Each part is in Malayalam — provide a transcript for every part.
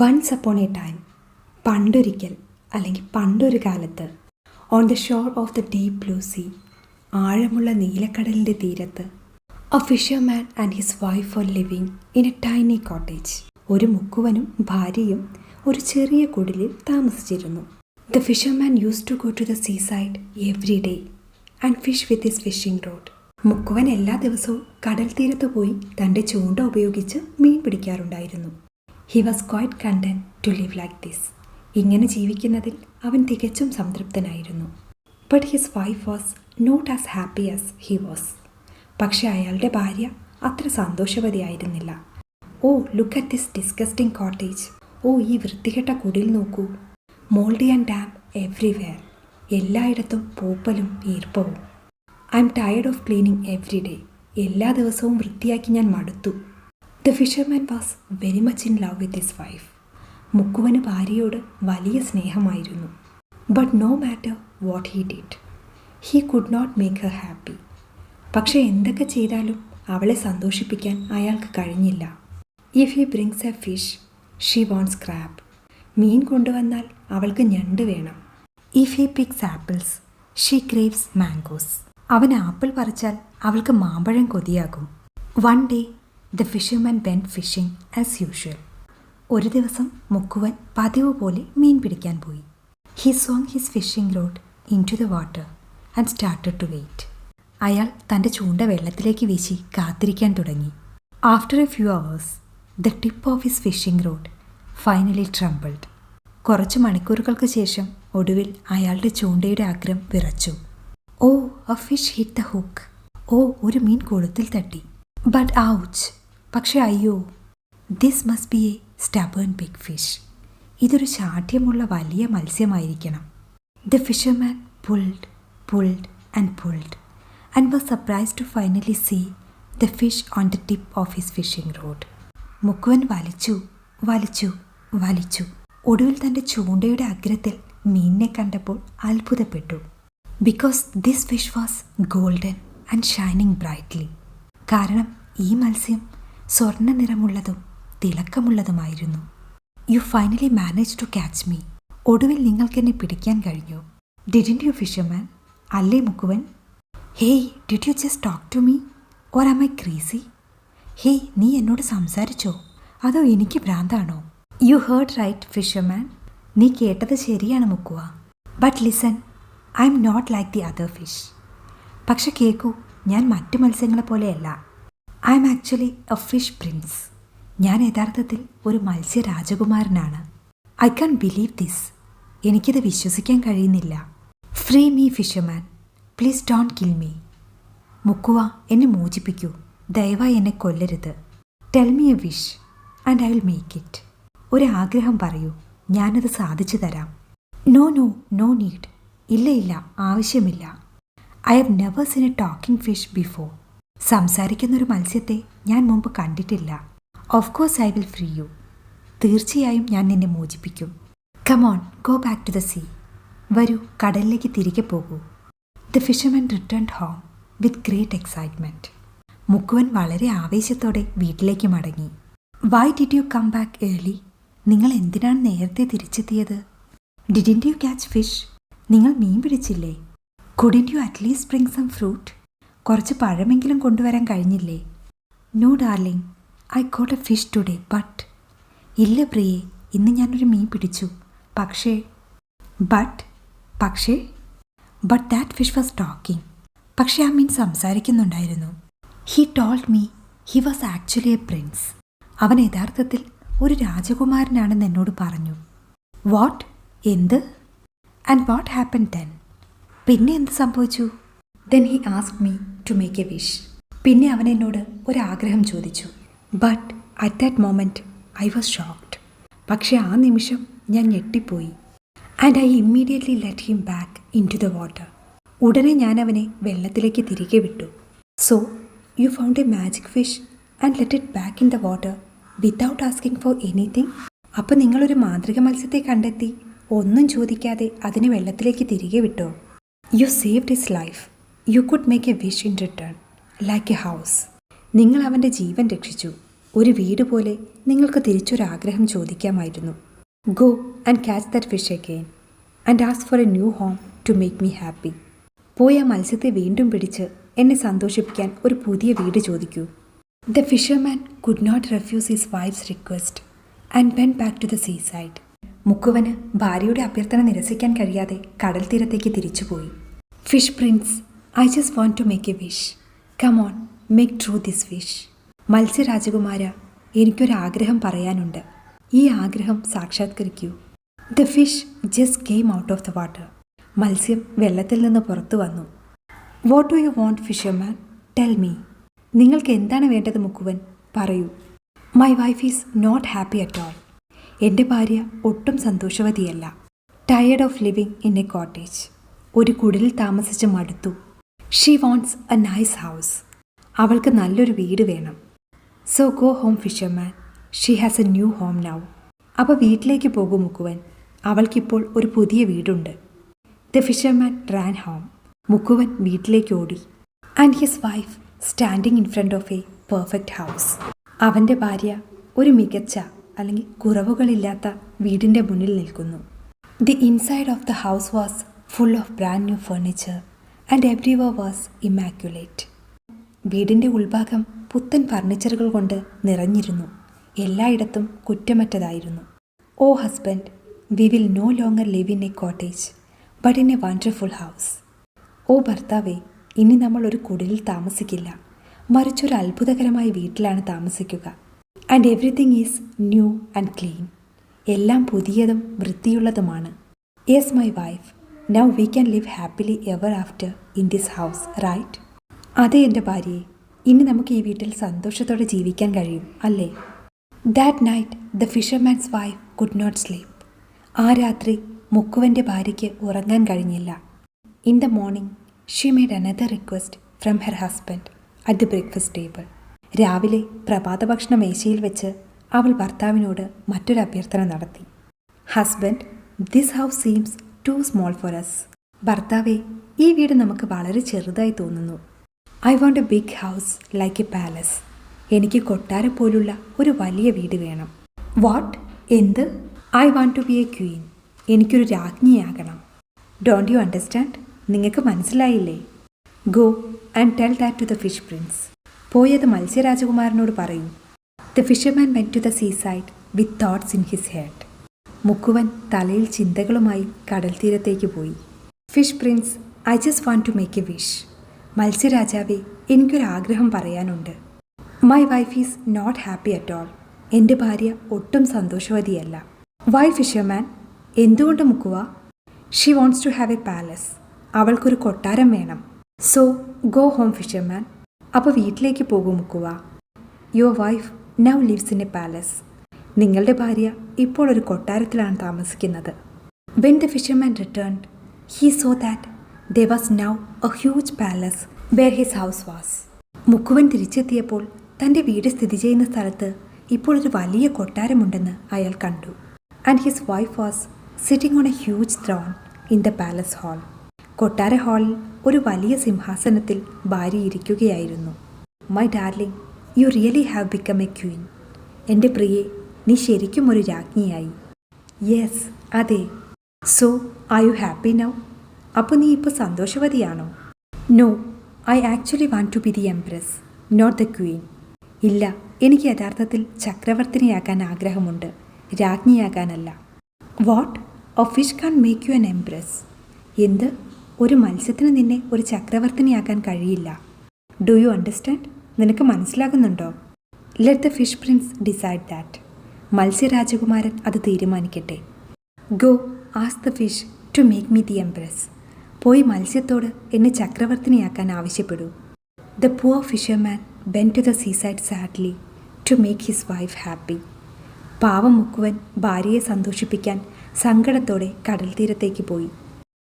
വൺസ് അപ്പോൺ എ ടൈം, പണ്ടൊരിക്കൽ അല്ലെങ്കിൽ പണ്ടൊരു കാലത്ത്, on the shore of the deep blue sea, ആഴമുള്ള നീലക്കടലിൻ്റെ തീരത്ത്, a fisherman and his wife are living in a tiny cottage. ഒരു മുക്കുവനും ഭാര്യയും ഒരു ചെറിയ കുടിലിൽ താമസിച്ചിരുന്നു. The fisherman use to go to the sea side every day and fish with his fishing rod. മുക്കുവൻ എല്ലാ ദിവസവും കടൽ തീരത്ത് പോയി തൻ്റെ ചൂണ്ട ഉപയോഗിച്ച് മീൻ പിടിക്കാറുണ്ടായിരുന്നു. He was quite content to live like this. ഇങ്ങനെ ജീവിക്കുന്നതിൽ അവൻ തികച്ചും സംതൃപ്തനായിരുന്നു. But his wife was not as happy as he was. പക്ഷെ അയാളുടെ ഭാര്യ അത്ര സന്തോഷവതിയായിരുന്നില്ല. Oh, look at this disgusting cottage. ഓ, ഈ വൃത്തികെട്ട കുടിൽ നോക്കൂ. Mouldy and damp everywhere. എല്ലായിടത്തും പൂപ്പലും ഈർപ്പവും. I'm tired of cleaning every day. എല്ലാ ദിവസവും വൃത്തിയാക്കി ഞാൻ മടുത്തു. The fisherman was very much in love with his wife. മുക്കുവന് ഭാര്യയോട് വലിയ സ്നേഹമായിരുന്നു. But no matter what he did, he could not make her happy. പക്ഷേ എന്തൊക്കെ ചെയ്താലും അവളെ സന്തോഷിപ്പിക്കാൻ അയാൾക്ക് കഴിഞ്ഞില്ല. If he brings a fish, she wants crab. മീൻ കൊണ്ടുവന്നാൽ അവൾക്ക് ഞണ്ട് വേണം. If he picks apples, she craves mangoes. അവൻ ആപ്പിൾ പറിച്ചാൽ അവൾക്ക് മാമ്പഴം കൊതിയാകും. One day the fisherman went fishing as usual. ഒരു ദിവസം മുക്കുവൻ പതിവ് പോലെ മീൻ പിടിക്കാൻ പോയി. He swung his fishing rod in to the water and started to wait. അയാൾ തൻ്റെ ചൂണ്ട വെള്ളത്തിലേക്ക് വീശി കാത്തിരിക്കാൻ തുടങ്ങി. After a few hours the tip of his fishing rod finally trembled. കുറച്ച് മണിക്കൂറുകൾക്ക് ശേഷം ഒടുവിൽ അയാളുടെ ചൂണ്ടയുടെ അഗ്രം വിറച്ചു. Oh, a fish hit the hook. ഓ, ഒരു മീൻ കൊളുത്തിൽ തട്ടി. But ouch. പക്ഷെ അയ്യോ, this must be a stubborn big fish. ഇതൊരു ശാഠ്യമുള്ള വലിയ മത്സ്യമായിരിക്കണം. The fisherman pulled and was surprised to finally see the fish on the tip of his fishing rod. മുക്കുവൻ വലിച്ചു. ഒടുവിൽ തൻ്റെ ചൂണ്ടയുടെ അഗ്രത്തിൽ മീനിനെ കണ്ടപ്പോൾ അത്ഭുതപ്പെട്ടു. Because this fish was golden and shining brightly. കാരണം ഈ മത്സ്യം സ്വർണ്ണ നിറമുള്ളതും തിളക്കമുള്ളതുമായിരുന്നു. You finally manage to catch me. ഒടുവിൽ നിങ്ങൾക്കെന്നെ പിടിക്കാൻ കഴിഞ്ഞു. Didn't you fisherman? അല്ലേ മുക്കുവൻ? Hey, did you just talk to me or am I crazy? ഹേയ്, നീ എന്നോട് സംസാരിച്ചോ അതോ എനിക്ക് ഭ്രാന്താണോ? You heard right fisherman. നീ കേട്ടത് ശരിയാണ് മുക്കുവ. But listen, I M not like the other fish. പക്ഷെ കേൾക്കൂ, ഞാൻ മറ്റു മത്സ്യങ്ങളെ പോലെയല്ല. I'm actually a fish prince. ഞാൻ യഥാർത്ഥത്തിൽ ഒരു മത്സ്യ രാജകുമാരനാണ്. I can believe this. എനിക്കിത് വിശ്വസിക്കാൻ കഴിയുന്നില്ല. Free me fisherman, please don't kill me. മുക്കുവ, എന്നെ മോചിപ്പിക്കൂ. ദയവായി എന്നെ കൊല്ലരുത്. Tell me a wish and I will make it. ഒരാഗ്രഹം പറയൂ, ഞാനത് സാധിച്ചു തരാം. No need. ഇല്ല, ആവശ്യമില്ല. I have never seen a talking fish before. സംസാരിക്കുന്നൊരു മത്സ്യത്തെ ഞാൻ മുമ്പ് കണ്ടിട്ടില്ല. Of course I will free you. തീർച്ചയായും ഞാൻ നിന്നെ മോചിപ്പിക്കും. Come on, go back to the sea. വരൂ, കടലിലേക്ക് തിരികെ പോകൂ. The fisherman returned home with great excitement. മുക്കുവൻ വളരെ ആവേശത്തോടെ വീട്ടിലേക്ക് മടങ്ങി. Why did you come back early? നിങ്ങൾ എന്തിനാണ് നേരത്തെ തിരിച്ചെത്തിയത്? Didn't you catch fish? നിങ്ങൾ മീൻ പിടിച്ചില്ലേ? Couldn't you at least bring some fruit? കുറച്ച് പഴമെങ്കിലും കൊണ്ടുവരാൻ കഴിഞ്ഞില്ലേ? No darling, I got A fish today but. ഇല്ല പ്രിയേ, ഇന്ന് ഞാനൊരു മീൻ പിടിച്ചു. പക്ഷേ ദാറ്റ് ഫിഷ് വാസ് ടോക്കിംഗ്. പക്ഷേ ആ മീൻ സംസാരിക്കുന്നുണ്ടായിരുന്നു. He told me he was actually a prince. അവൻ യഥാർത്ഥത്തിൽ ഒരു രാജകുമാരനാണെന്ന് എന്നോട് പറഞ്ഞു. വാട്ട്? എന്ത്? And what happen then? പിന്നെ എന്ത് സംഭവിച്ചു? Then he asked me to make a wish. പിന്നെ അവൻ എന്നോട് ഒരാഗ്രഹം ചോദിച്ചു. But at that moment I was shocked. പക്ഷേ ആ നിമിഷം ഞാൻ ഞെട്ടിപ്പോയി. And I immediately let him back in to the water. ഉടനെ ഞാൻ അവനെ വെള്ളത്തിലേക്ക് തിരികെ വിട്ടു. So you found A magic fish and let it back in the water without asking for anything. അപ്പോൾ നിങ്ങളൊരു മാന്ത്രിക മത്സ്യത്തെ കണ്ടെത്തി ഒന്നും ചോദിക്കാതെ അതിനെ വെള്ളത്തിലേക്ക് തിരികെ വിട്ടോ? You saved his life. You could make a wish in return like a house. നിങ്ങൾ അവൻ്റെ ജീവൻ രക്ഷിച്ചു. ഒരു വീട് പോലെ നിങ്ങൾക്ക് തിരിച്ചൊരാഗ്രഹം ചോദിക്കാമായിരുന്നു. Go and catch that fish again and ask for a new home to make me happy. പോയി ആ മത്സ്യത്തെ വീണ്ടും പിടിച്ച് എന്നെ സന്തോഷിപ്പിക്കാൻ ഒരു പുതിയ വീട് ചോദിക്കൂ. The fisherman could not refuse his wife's request and went back to the seaside. മുക്കുവന് ഭാര്യയുടെ അഭ്യർത്ഥന നിരസിക്കാൻ കഴിയാതെ കടൽ തീരത്തേക്ക് തിരിച്ചുപോയി. Fish prince, I just want to make a wish. Come on, make true this wish. മത്സ്യരാജകുമാര, എനിക്കൊരാഗ്രഹം പറയാനുണ്ട്. ഈ ആഗ്രഹം സാക്ഷാത്കരിക്കൂ. The fish just came out of the water. മത്സ്യം വെള്ളത്തിൽ നിന്ന് പുറത്തു വന്നു. What do you want fisherman? Tell me. നിങ്ങൾക്ക് എന്താണ് വേണ്ടത് മുക്കുവൻ? പറയൂ. My wife is not happy at all. എൻ്റെ ഭാര്യ ഒട്ടും സന്തോഷവതിയല്ല. Tired of living in a cottage. ഒരു കുടിലിൽ താമസിച്ച് മടുത്തു. She wants a nice house. അവൾക്ക് നല്ലൊരു വീട് വേണം. So go home fisherman, she has a new home now. അപ്പോൾ വീട്ടിലേക്ക് പോകൂ മുക്കുവൻ, അവൾക്കിപ്പോൾ ഒരു പുതിയ വീടുണ്ട്. The fisherman ran home. മുക്കുവൻ വീട്ടിലേക്ക് ഓടി. And his wife standing in front of a perfect house. അവൻ്റെ ഭാര്യ ഒരു മികച്ച അല്ലെങ്കിൽ കുറവുകളില്ലാത്ത വീടിൻ്റെ മുന്നിൽ നിൽക്കുന്നു. The inside of the house was full of brand new furniture and everywhere was immaculate. വീടിൻ്റെ ഉൾഭാഗം പുത്തൻ ഫർണിച്ചറുകൾ കൊണ്ട് നിറഞ്ഞിരുന്നു. എല്ലായിടത്തും കുറ്റമറ്റതായിരുന്നു. Oh husband, we will no longer live in a cottage but in a wonderful house. ഓ ഭർത്താവേ, ഇനി നമ്മൾ ഒരു കുടിലിൽ താമസിക്കില്ല, മറിച്ചൊരു അത്ഭുതകരമായ വീട്ടിലാണ് താമസിക്കുക. And everything is new and clean. എല്ലാം പുതിയതും വൃത്തിയുള്ളതുമാണ്. Yes my wife, now we can live happily ever after in this house, right? അതെ എൻ്റെ ഭാര്യയെ, ഇനി നമുക്ക് ഈ വീട്ടിൽ സന്തോഷത്തോടെ ജീവിക്കാൻ കഴിയും, അല്ലേ? That night the fisherman's wife could not sleep. ആ രാത്രി മുക്കുവൻ്റെ ഭാര്യയ്ക്ക് ഉറങ്ങാൻ കഴിഞ്ഞില്ല. In the morning she made another request from her husband at the breakfast table. രാവിലെ പ്രഭാതഭക്ഷണ മേശയിൽ വെച്ച് അവൾ ഭർത്താവിനോട് മറ്റൊരു അഭ്യർത്ഥന നടത്തി. Husband, this house seems too small for us. ഭർത്താവേ, ഈ വീട് നമുക്ക് വളരെ ചെറുതായി തോന്നുന്നു. I want a big house like a palace. എനിക്ക് കൊട്ടാരം പോലുള്ള ഒരു വലിയ വീട് വേണം. വാട്ട്? എന്ത്? I want to be a queen. എനിക്കൊരു രാജ്ഞിയാകണം. Don't you understand? നിങ്ങൾക്ക് മനസ്സിലായില്ലേ? Go and tell that to the fish prince. പോയത് മത്സ്യരാജകുമാരനോട് പറയൂ. The fisherman went to the seaside with thoughts in his head. മുക്കുവൻ തലയിൽ ചിന്തകളുമായി കടൽ തീരത്തേക്ക് പോയി. Fish prince, I just want to make a wish. മത്സ്യരാജാവേ, എനിക്കൊരാഗ്രഹം പറയാനുണ്ട്. My wife is not happy at all. എൻ്റെ ഭാര്യ ഒട്ടും സന്തോഷവതിയല്ല. Why fisherman? എന്തുകൊണ്ട് മുക്കുവ? She wants to have a palace. അവൾക്കൊരു കൊട്ടാരം വേണം. So go home fisherman. അപ്പോൾ വീട്ടിലേക്ക് പോകും മുക്കുവ. Your wife now lives in a palace. നിങ്ങളുടെ ഭാര്യ ഇപ്പോൾ ഒരു കൊട്ടാരത്തിലാണ് താമസിക്കുന്നത്. When the fisherman returned, he saw that there was now a huge palace where his house was. മുക്കുവൻ തിരിച്ചെത്തിയപ്പോൾ തൻ്റെ വീട് സ്ഥിതി ചെയ്യുന്ന സ്ഥലത്ത് ഇപ്പോൾ ഒരു വലിയ കൊട്ടാരമുണ്ടെന്ന് അയാൾ കണ്ടു. And his wife was sitting on a huge throne in the palace hall. കൊട്ടാര ഹാളിൽ ഒരു വലിയ സിംഹാസനത്തിൽ ഭാര്യ ഇരിക്കുകയായിരുന്നു. My darling, you really have become a queen. എൻ്റെ പ്രിയെ, നീ ശരിക്കും ഒരു രാജ്ഞിയായി. യെസ്, അതെ. So are you happy now? അപ്പോൾ നീ ഇപ്പോൾ സന്തോഷവതിയാണോ? No, I actually want to be the empress, not the queen. ഇല്ല, എനിക്ക് യഥാർത്ഥത്തിൽ ചക്രവർത്തിനിയാക്കാൻ ആഗ്രഹമുണ്ട്, രാജ്ഞിയാകാനല്ല. What? A fish can make you an empress. എന്ത്? ഒരു മത്സ്യത്തിന് നിന്നെ ഒരു ചക്രവർത്തിനിയാക്കാൻ കഴിയില്ല. Do you understand? നിനക്ക് മനസ്സിലാകുന്നുണ്ടോ? Let the fish prince decide that. മത്സ്യരാജകുമാരൻ അത് തീരുമാനിക്കട്ടെ. Go ask the fish to make me the empress. പോയി മത്സ്യത്തോട് എന്നെ ചക്രവർത്തിനിയാക്കാൻ ആവശ്യപ്പെടൂ. The poor fisherman went to the seaside sadly to make his wife happy. പാവം മുക്കുവൻ ഭാര്യയെ സന്തോഷിപ്പിക്കാൻ സങ്കടത്തോടെ കടൽ തീരത്തേക്ക് പോയി.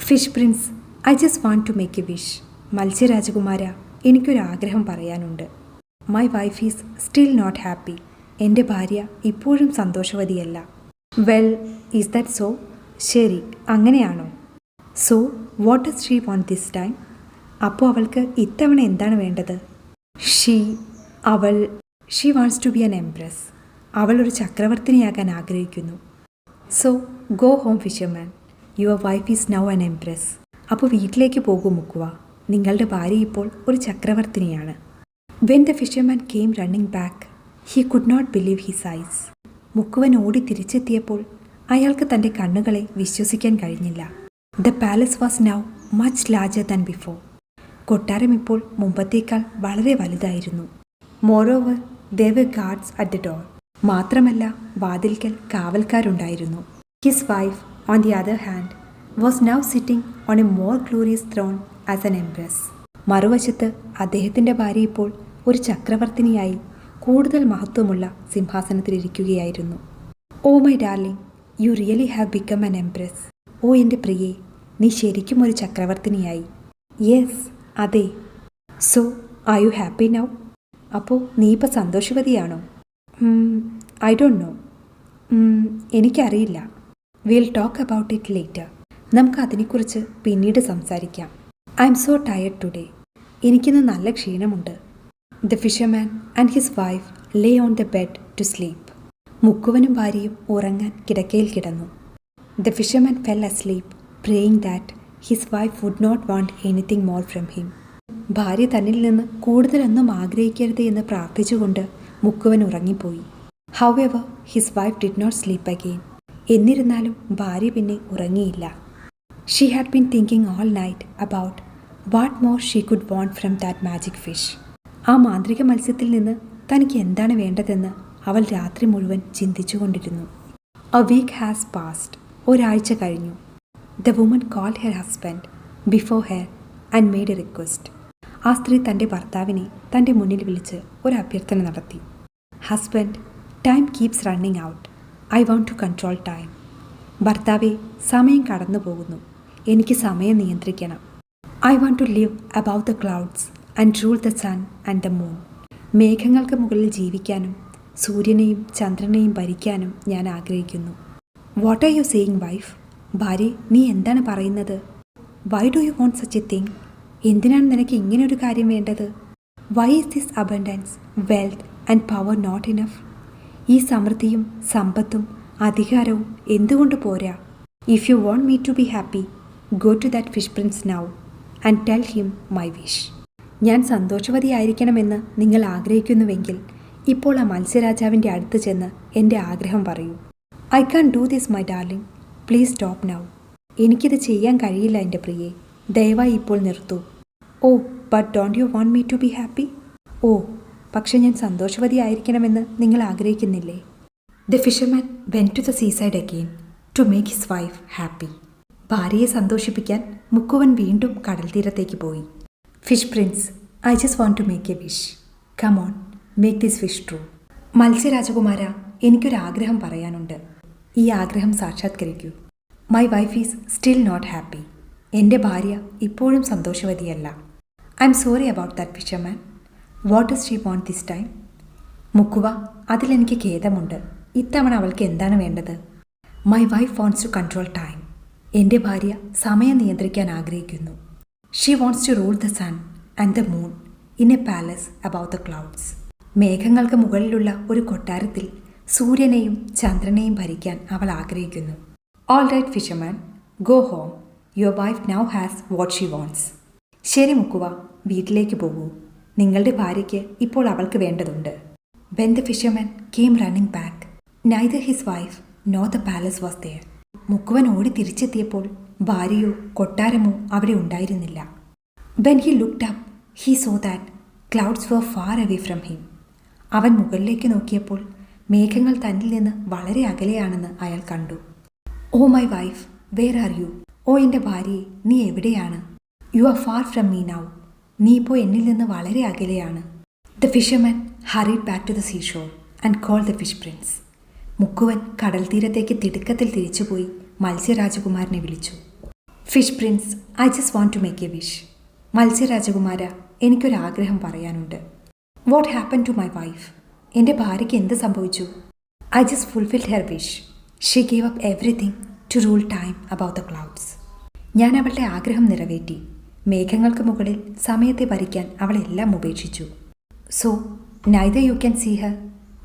Fish prince, I just want to make a wish. മത്സ്യരാജകുമാര, എനിക്കൊരാഗ്രഹം പറയാനുണ്ട്. My wife is still not happy. എൻ്റെ ഭാര്യ ഇപ്പോഴും സന്തോഷവതിയല്ല. Well, is that so? ശരി, അങ്ങനെയാണോ? So what does she want this time? അപ്പോൾ അവൾക്ക് ഇത്തവണ എന്താണ് വേണ്ടത്? അവൾ she wants to be an empress. അവൾ ഒരു ചക്രവർത്തിനിയാകാൻ ആഗ്രഹിക്കുന്നു. So go home fisherman, your wife is now an empress. അപ്പോൾ വീട്ടിലേക്ക് പോകൂ മുക്കുവ, നിങ്ങളുടെ ഭാര്യ ഇപ്പോൾ ഒരു ചക്രവർത്തിനിയാണ്. When the fisherman came running back, he could not believe his eyes. മുക്കുവൻ ഓടി തിരിച്ചെത്തിയപ്പോൾ അയാൾക്ക് തൻ്റെ കണ്ണുകളെ വിശ്വസിക്കാൻ കഴിഞ്ഞില്ല. The palace was now much larger than before. കൊട്ടാരം ഇപ്പോൾ മുമ്പത്തേക്കാൾ വളരെ വലുതായിരുന്നു. Moreover they were guards at the door. മാത്രമല്ല വാതിൽക്കൽ കാവൽക്കാരുണ്ടായിരുന്നു. His wife on the other hand was now sitting on a more glorious throne as an empress. മറുവശത്ത് അദ്ദേഹത്തിൻ്റെ ഭാര്യ ഇപ്പോൾ ഒരു ചക്രവർത്തിനിയായി കൂടുതൽ മഹത്വമുള്ള സിംഹാസനത്തിലിരിക്കുകയായിരുന്നു. Oh my darling, you really have become an empress. ഓ എൻ്റെ പ്രിയേ, നീ ശരിക്കും ഒരു ചക്രവർത്തിനിയായി. യെസ്, അതെ. So are you happy now? അപ്പോൾ നീ ഇപ്പോൾ സന്തോഷവതിയാണോ? I don't know. എനിക്കറിയില്ല. Will talk about it later. നമുക്ക് അതിനെക്കുറിച്ച് പിന്നീട് സംസാരിക്കാം. I am so tired today. എനിക്കിന്ന് നല്ല ക്ഷീണമുണ്ട്. The fisherman and his wife lay on the bed to sleep. മുക്കുവനും ഭാര്യയും ഉറങ്ങാൻ കിടക്കയിൽ കിടന്നു. The fisherman fell asleep, praying that his wife would not want anything more from him. ഭാര്യ തന്നിൽ നിന്ന് കൂടുതലൊന്നും ആഗ്രഹിക്കരുത് എന്ന് പ്രാർത്ഥിച്ചുകൊണ്ട് മുക്കുവൻ ഉറങ്ങിപ്പോയി. However his wife did not sleep again. എന്നിരുന്നാലും ഭാര്യ പിന്നെ ഉറങ്ങിയില്ല. She had been thinking all night about what more she could want from that magic fish. ആ മാന്ത്രിക മത്സ്യത്തിൽ നിന്ന് തനിക്ക് എന്താണ് വേണ്ടതെന്ന് അവൾ രാത്രി മുഴുവൻ ചിന്തിച്ചുകൊണ്ടിരുന്നു. A week has passed. ഒരാഴ്ച കഴിഞ്ഞു. The woman called her husband before her and made a request. ആ സ്ത്രീ തൻ്റെ ഭർത്താവിനെ തൻ്റെ മുന്നിൽ വിളിച്ച് ഒരു അഭ്യർത്ഥന നടത്തി. Husband, time keeps running out. I want to control time. ഭർത്താവെ, സമയം കടന്നു പോകുന്നു. എനിക്ക് സമയം നിയന്ത്രിക്കണം. I want to live above the clouds and rule the sun and the moon. മേഘങ്ങൾക്ക് മുകളിൽ ജീവിക്കാനും സൂര്യനെയും ചന്ദ്രനെയും ഭരിക്കാനും ഞാൻ ആഗ്രഹിക്കുന്നു. What are you saying wife? ഭാര്യ, നീ എന്താണ് പറയുന്നത്? Why do you want such a thing? എന്തിനാണ് നിനക്ക് ഇങ്ങനെയൊരു കാര്യം വേണ്ടത്? Why is this abundance, wealth and power not enough? ഈ സമൃദ്ധിയും സമ്പത്തും അധികാരവും എന്തുകൊണ്ട് പോരാ? If you want me to be happy, go to that fish prince now and tell him my wish. ഞാൻ സന്തോഷവതിയായിരിക്കണമെന്ന് നിങ്ങൾ ആഗ്രഹിക്കുന്നുവെങ്കിൽ ഇപ്പോൾ ആ മത്സ്യരാജാവിൻ്റെ അടുത്ത് ചെന്ന് എൻ്റെ ആഗ്രഹം പറയൂ. I can do this my darling, please stop now. എനിക്കിത് ചെയ്യാൻ കഴിയില്ല എൻ്റെ പ്രിയേ, ദയവായി ഇപ്പോൾ നിർത്തൂ. Oh but don't you want me to be happy? ഓ പക്ഷെ ഞാൻ സന്തോഷവതിയായിരിക്കണമെന്ന് നിങ്ങൾ ആഗ്രഹിക്കുന്നില്ലേ? The fisherman went to the seaside again to make his wife happy. ഭാര്യയെ സന്തോഷിപ്പിക്കാൻ മുക്കുവൻ വീണ്ടും കടൽ തീരത്തേക്ക് പോയി. Fish prince, I just want to make a wish. Come on, make this wish true. മത്സ്യരാജകുമാര, എനിക്കൊരാഗ്രഹം പറയാനുണ്ട്. ഈ ആഗ്രഹം സാക്ഷാത്കരിക്കൂ. My wife is still not happy. എൻ്റെ ഭാര്യ ഇപ്പോഴും സന്തോഷവതിയല്ല. I am sorry about that fisherman. What does she want this time? മുക്കുവ, അതിലെനിക്ക് ഖേദമുണ്ട്. ഇത്തവണ അവൾക്ക് എന്താണ് വേണ്ടത്? My wife wants to control time. എൻ്റെ ഭാര്യ സമയം നിയന്ത്രിക്കാൻ ആഗ്രഹിക്കുന്നു. She wants to rule the sun and the moon in a palace above the clouds. മേഘങ്ങൾക്ക് മുകളിലുള്ള ഒരു കൊട്ടാരത്തിൽ സൂര്യനെയും ചന്ദ്രനെയും ഭരിക്കാൻ അവൾ ആഗ്രഹിക്കുന്നു. All right fisherman, go home. Your wife now has what she wants. ശരി മുക്കുവ, വീട്ടിലേക്ക് പോകൂ. നിങ്ങളുടെ ഭാര്യയ്ക്ക് ഇപ്പോൾ അവൾക്ക് വേണ്ടതുണ്ട്. When the fisherman came running back, neither his wife nor the palace was there. മുക്കുവൻ ഓടി തിരിച്ചെത്തിയപ്പോൾ ഭാര്യയോ കൊട്ടാരമോ അവിടെ ഉണ്ടായിരുന്നില്ല. When he looked up, he saw that clouds were far away from him. അവൻ മുകളിലേക്ക് നോക്കിയപ്പോൾ മേഘങ്ങൾ തന്നിൽ നിന്ന് വളരെ അകലെയാണെന്ന് അയാൾ കണ്ടു. Oh my wife, where are you? ഓ എൻ്റെ ഭാര്യയെ, നീ എവിടെയാണ്? You are far from me now. നീ ഇപ്പോൾ എന്നിൽ നിന്ന് വളരെ അകലെയാണ്. The fisherman hurried back to the seashore and call the fish prince. മുക്കുവൻ കടൽ തീരത്തേക്ക് തിടുക്കത്തിൽ തിരിച്ചുപോയി മത്സ്യരാജകുമാരനെ വിളിച്ചു. Fish prince, I just want to make a wish. മത്സ്യരാജകുമാര, എനിക്കൊരാഗ്രഹം പറയാനുണ്ട്. What happen to my wife? എൻ്റെ ഭാര്യയ്ക്ക് എന്ത് സംഭവിച്ചു? I just fulfilled her wish. She gave up everything to rule time above the clouds. ഞാൻ അവളുടെ ആഗ്രഹം നിറവേറ്റി. മേഘങ്ങൾക്ക് മുകളിൽ സമയത്തെ ഭരിക്കാൻ അവൾ എല്ലാം ഉപേക്ഷിച്ചു. So neither you can see her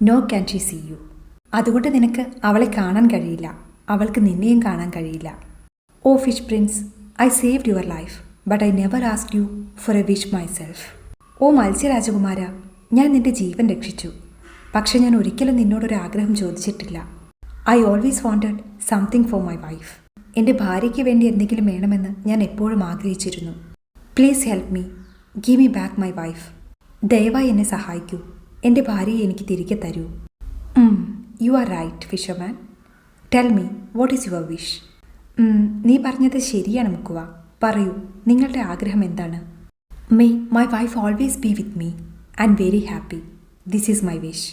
nor can she see you. അതുകൊണ്ട് നിനക്ക് അവളെ കാണാൻ കഴിയില്ല, അവൾക്ക് നിന്നെയും കാണാൻ കഴിയില്ല. Oh fish prince, I saved your life but I never asked you for a wish myself. ഓ മത്സ്യരാജകുമാര, ഞാൻ നിന്റെ ജീവൻ രക്ഷിച്ചു, പക്ഷെ ഞാൻ ഒരിക്കലും നിന്നോടൊരു ആഗ്രഹം ചോദിച്ചിട്ടില്ല. I always wanted something for my wife. എൻ്റെ ഭാര്യയ്ക്ക് വേണ്ടി എന്തെങ്കിലും വേണമെന്ന് ഞാൻ എപ്പോഴും ആഗ്രഹിച്ചിരുന്നു. Please help me, give me back my wife. ദയവായി എന്നെ സഹായിക്കൂ, എൻ്റെ ഭാര്യയെ എനിക്ക് തിരികെ തരൂ. You are right fisherman. Tell me what is your wish. നീ പറഞ്ഞത് ശരിയാണ് മുക്കുവ. പറയൂ, നിങ്ങളുടെ ആഗ്രഹം എന്താണ്? May my wife always be with me and very happy. This is my wish.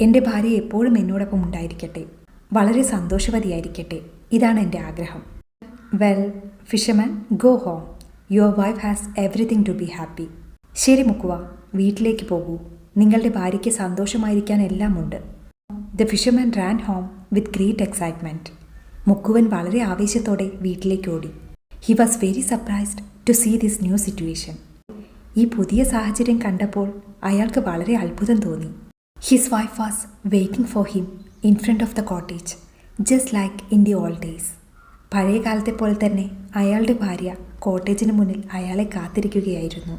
എൻ്റെ ഭാര്യ എപ്പോഴും എന്നോടൊപ്പം ഉണ്ടായിരിക്കട്ടെ, വളരെ സന്തോഷവതിയായിരിക്കട്ടെ. ഇതാണ് എൻ്റെ ആഗ്രഹം. Well fisherman, go home. Your wife has everything to be happy. ശരി മുക്കുവ, വീട്ടിലേക്ക് പോകൂ. നിങ്ങളുടെ ഭാര്യയ്ക്ക് സന്തോഷമായിരിക്കാൻ എല്ലാം ഉണ്ട്. The fisherman ran home with great excitement. മുക്കുവൻ വളരെ ആവേശത്തോടെ വീട്ടിലേക്ക് ഓടി. He was very surprised to see this new situation. ഈ പുതിയ സാഹചര്യം കണ്ടപ്പോൾ അയാൾക്ക് വളരെ അത്ഭുതം തോന്നി. His wife was waiting for him in front of the cottage just like in the old days. പഴയ കാലത്തെ പോലെ തന്നെ അയാളുടെ ഭാര്യ കോട്ടേജിന് മുന്നിൽ അയാളെ കാത്തിരിക്കുകയായിരുന്നു.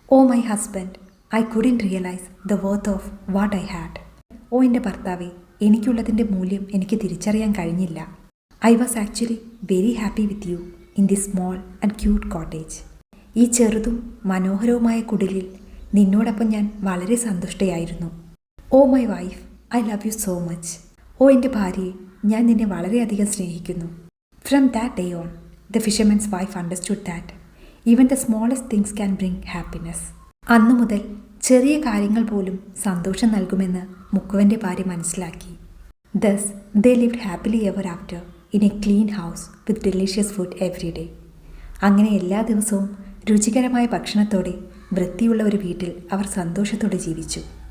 Oh my husband, I couldn't realise the worth of what I had. ഓ എൻ്റെ ഭർത്താവേ, എനിക്കുള്ളതിൻ്റെ മൂല്യം എനിക്ക് തിരിച്ചറിയാൻ കഴിഞ്ഞില്ല. I was actually very happy with you in the small and cute cottage. ഈ ചെറുതും മനോഹരവുമായ കുടിലിൽ നിന്നോടൊപ്പം ഞാൻ വളരെ സന്തുഷ്ടയായിരുന്നു. Oh my wife, I love you so much. ഓ എൻ്റെ ഭാര്യയെ, ഞാൻ നിന്നെ വളരെയധികം സ്നേഹിക്കുന്നു. From that day on, the fisherman's wife understood that even the smallest things can bring happiness. അന്നു മുതൽ ചെറിയ കാര്യങ്ങൾ പോലും സന്തോഷം നൽകുമെന്ന് മുക്കുവൻ്റെ ഭാര്യ മനസ്സിലാക്കി. Thus they lived happily ever after in a clean house with delicious food every day. അങ്ങനെ എല്ലാ ദിവസവും രുചികരമായ ഭക്ഷണത്തോടെ വൃത്തിയുള്ള ഒരു വീട്ടിൽ അവർ സന്തോഷത്തോടെ ജീവിച്ചു.